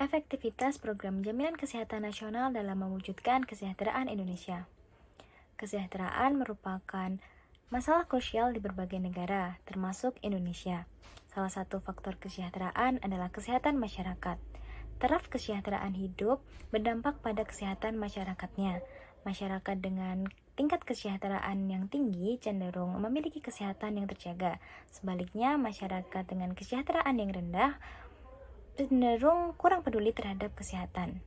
Efektivitas program jaminan kesehatan nasional dalam mewujudkan kesejahteraan Indonesia. Kesejahteraan merupakan masalah krusial di berbagai negara, termasuk Indonesia. Salah satu faktor kesejahteraan adalah kesehatan masyarakat. Taraf kesejahteraan hidup berdampak pada kesehatan masyarakatnya. Masyarakat dengan tingkat kesejahteraan yang tinggi cenderung memiliki kesehatan yang terjaga. Sebaliknya, masyarakat dengan kesejahteraan yang rendah cenderung kurang peduli terhadap kesehatan.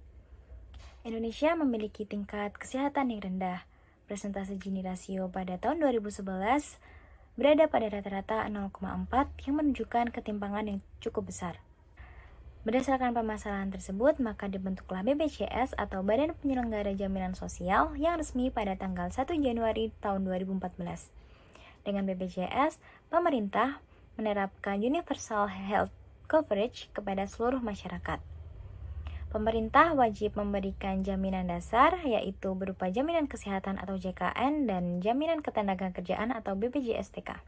Indonesia memiliki tingkat kesehatan yang rendah. Presentase Gini rasio pada tahun 2011 berada pada rata-rata 0,4 yang menunjukkan ketimpangan yang cukup besar. Berdasarkan permasalahan tersebut, maka dibentuklah BPJS atau Badan Penyelenggara Jaminan Sosial yang resmi pada tanggal 1 Januari tahun 2014. Dengan BPJS, pemerintah menerapkan universal health coverage kepada seluruh masyarakat. Pemerintah wajib memberikan jaminan dasar, yaitu berupa jaminan kesehatan atau JKN dan jaminan ketenagakerjaan atau BPJS/TK.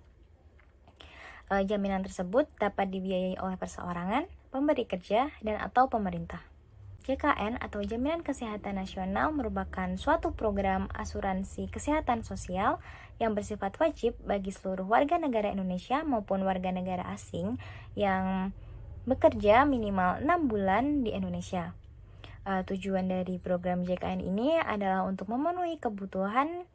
Jaminan tersebut dapat dibiayai oleh perseorangan, pemberi kerja, dan atau pemerintah. JKN atau Jaminan Kesehatan Nasional merupakan suatu program asuransi kesehatan sosial yang bersifat wajib bagi seluruh warga negara Indonesia maupun warga negara asing yang bekerja minimal 6 bulan di Indonesia. Tujuan dari program JKN ini adalah untuk memenuhi kebutuhan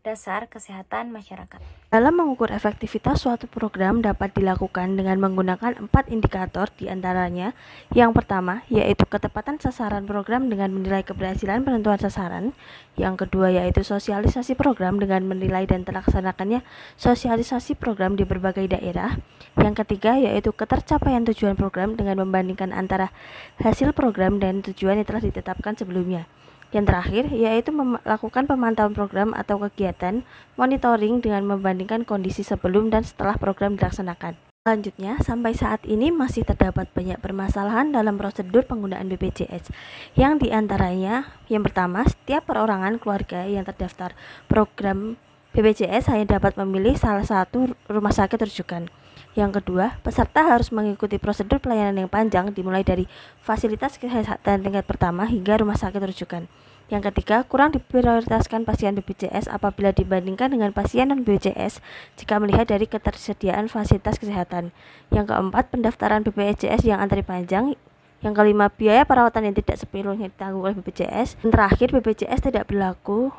dasar kesehatan masyarakat. Dalam mengukur efektivitas suatu program dapat dilakukan dengan menggunakan 4 indikator diantaranya. Yang pertama, yaitu ketepatan sasaran program dengan menilai keberhasilan penentuan sasaran. Yang kedua, yaitu sosialisasi program dengan menilai dan terlaksanakannya sosialisasi program di berbagai daerah. Yang ketiga, yaitu ketercapaian tujuan program dengan membandingkan antara hasil program dan tujuan yang telah ditetapkan sebelumnya. Yang terakhir, yaitu melakukan pemantauan program atau kegiatan monitoring dengan membandingkan kondisi sebelum dan setelah program dilaksanakan. Selanjutnya, sampai saat ini masih terdapat banyak permasalahan dalam prosedur penggunaan BPJS, yang diantaranya, yang pertama, setiap perorangan keluarga yang terdaftar program BPJS hanya dapat memilih salah satu rumah sakit rujukan. Yang kedua, peserta harus mengikuti prosedur pelayanan yang panjang dimulai dari fasilitas kesehatan tingkat pertama hingga rumah sakit rujukan. Yang ketiga, kurang diprioritaskan pasien BPJS apabila dibandingkan dengan pasien non-BPJS jika melihat dari ketersediaan fasilitas kesehatan. Yang keempat, pendaftaran BPJS yang antri panjang. Yang kelima, biaya perawatan yang tidak sepenuhnya ditanggung oleh BPJS. Dan terakhir, BPJS tidak berlaku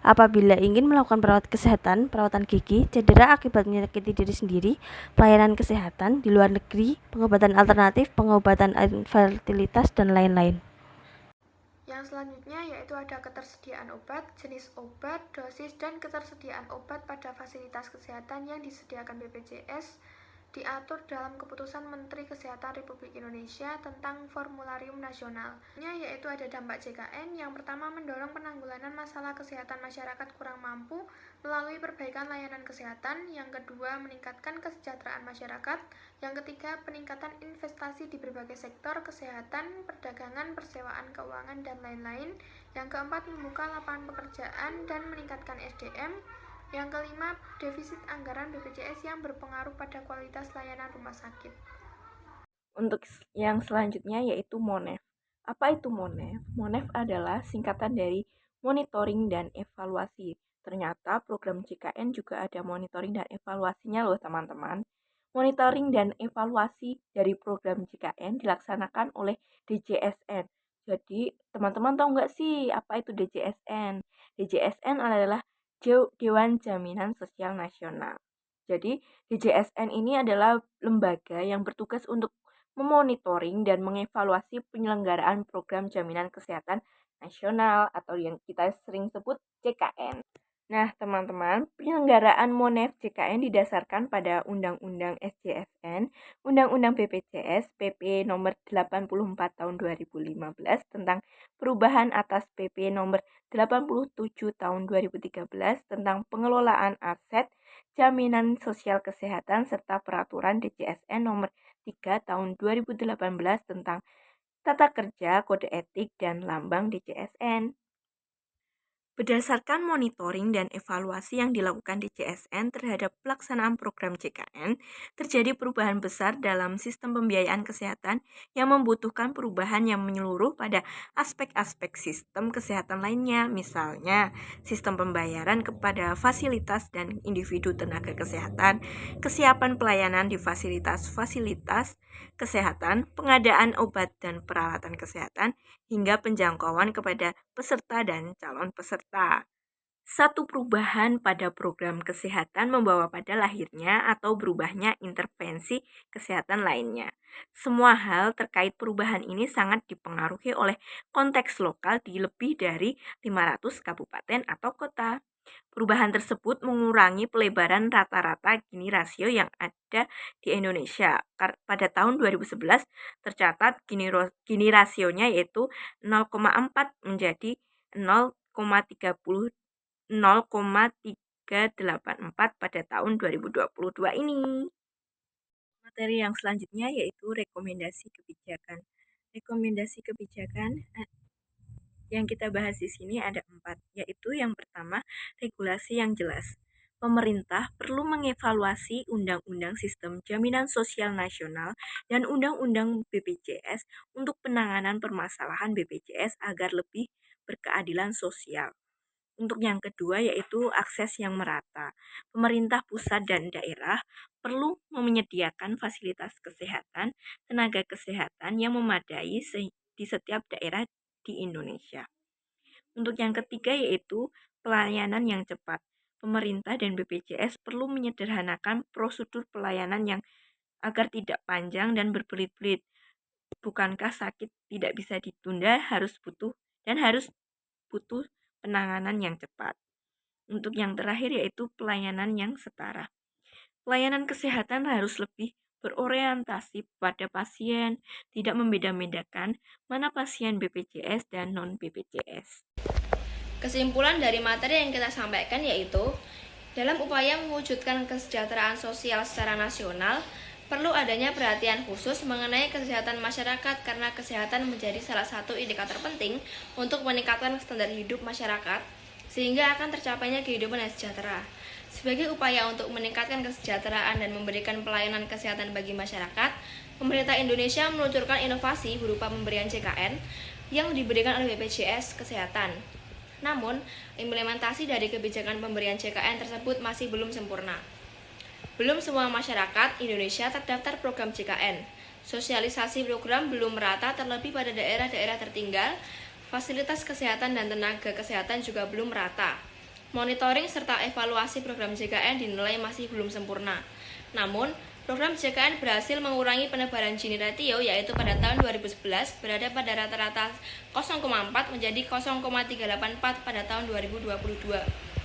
apabila ingin melakukan perawatan gigi, cedera akibat menyakiti diri sendiri, pelayanan kesehatan di luar negeri, pengobatan alternatif, pengobatan infertilitas, dan lain-lain. Yang selanjutnya yaitu ada ketersediaan obat, jenis obat, dosis, dan ketersediaan obat pada fasilitas kesehatan yang disediakan BPJS diatur dalam Keputusan Menteri Kesehatan Republik Indonesia tentang Formularium Nasional. Yaitu ada dampak JKN. Yang pertama, mendorong penanggulangan masalah kesehatan masyarakat kurang mampu melalui perbaikan layanan kesehatan. Yang kedua, meningkatkan kesejahteraan masyarakat. Yang ketiga, peningkatan investasi di berbagai sektor kesehatan, perdagangan, persewaan, keuangan, dan lain-lain. Yang keempat, membuka lapangan pekerjaan dan meningkatkan SDM. Yang kelima, defisit anggaran BPJS yang berpengaruh pada kualitas layanan rumah sakit. Untuk yang selanjutnya yaitu MONEF. Apa itu MONEF? MONEF adalah singkatan dari monitoring dan evaluasi. Ternyata program JKN juga ada monitoring dan evaluasinya loh teman-teman. Monitoring dan evaluasi dari program JKN dilaksanakan oleh DJSN. Jadi teman-teman tahu nggak sih apa itu DJSN? DJSN adalah Dewan Jaminan Sosial Nasional. Jadi, DJSN ini adalah lembaga yang bertugas untuk memonitoring dan mengevaluasi penyelenggaraan program jaminan kesehatan nasional atau yang kita sering sebut JKN. Nah, teman-teman, penyelenggaraan MONEF JKN didasarkan pada Undang-Undang SJSN, Undang-Undang BPJS, PP nomor 84 tahun 2015 tentang perubahan atas PP nomor 87 tahun 2013 tentang pengelolaan aset jaminan sosial kesehatan serta peraturan DJSN nomor 3 tahun 2018 tentang tata kerja, kode etik, dan lambang DJSN. Berdasarkan monitoring dan evaluasi yang dilakukan di CSN terhadap pelaksanaan program JKN, terjadi perubahan besar dalam sistem pembiayaan kesehatan yang membutuhkan perubahan yang menyeluruh pada aspek-aspek sistem kesehatan lainnya, misalnya sistem pembayaran kepada fasilitas dan individu tenaga kesehatan, kesiapan pelayanan di fasilitas-fasilitas kesehatan, pengadaan obat dan peralatan kesehatan, hingga penjangkauan kepada peserta dan calon peserta. Satu perubahan pada program kesehatan membawa pada lahirnya atau berubahnya intervensi kesehatan lainnya. Semua hal terkait perubahan ini sangat dipengaruhi oleh konteks lokal di lebih dari 500 kabupaten atau kota. Perubahan tersebut mengurangi pelebaran rata-rata Gini rasio yang ada di Indonesia. Pada tahun 2011 tercatat Gini rasionya yaitu 0,4 menjadi 0,384 pada tahun 2022 ini. Materi yang selanjutnya yaitu rekomendasi kebijakan. Rekomendasi kebijakan yang kita bahas di sini ada 4, yaitu yang pertama, regulasi yang jelas. Pemerintah perlu mengevaluasi Undang-Undang Sistem Jaminan Sosial Nasional dan Undang-Undang BPJS untuk penanganan permasalahan BPJS agar lebih berkeadilan sosial. Untuk yang kedua yaitu akses yang merata. Pemerintah pusat dan daerah perlu menyediakan fasilitas kesehatan, tenaga kesehatan yang memadai di setiap daerah di Indonesia. Untuk yang ketiga yaitu pelayanan yang cepat. Pemerintah dan BPJS perlu menyederhanakan prosedur pelayanan yang agar tidak panjang dan berbelit-belit. Bukankah sakit tidak bisa ditunda, harus butuh penanganan yang cepat. Untuk yang terakhir yaitu pelayanan yang setara. Pelayanan kesehatan harus lebih berorientasi pada pasien, tidak membeda-bedakan mana pasien BPJS dan non-BPJS. Kesimpulan dari materi yang kita sampaikan yaitu, dalam upaya mewujudkan kesejahteraan sosial secara nasional, perlu adanya perhatian khusus mengenai kesehatan masyarakat karena kesehatan menjadi salah satu indikator penting untuk meningkatkan standar hidup masyarakat sehingga akan tercapainya kehidupan yang sejahtera. Sebagai upaya untuk meningkatkan kesejahteraan dan memberikan pelayanan kesehatan bagi masyarakat, pemerintah Indonesia meluncurkan inovasi berupa pemberian JKN yang diberikan oleh BPJS Kesehatan. Namun, implementasi dari kebijakan pemberian JKN tersebut masih belum sempurna. Belum semua masyarakat Indonesia terdaftar program JKN. Sosialisasi program belum merata terlebih pada daerah-daerah tertinggal, fasilitas kesehatan dan tenaga kesehatan juga belum merata. Monitoring serta evaluasi program JKN dinilai masih belum sempurna. Namun, program JKN berhasil mengurangi penyebaran Gini ratio yaitu pada tahun 2011 berada pada rata-rata 0,4 menjadi 0,384 pada tahun 2022.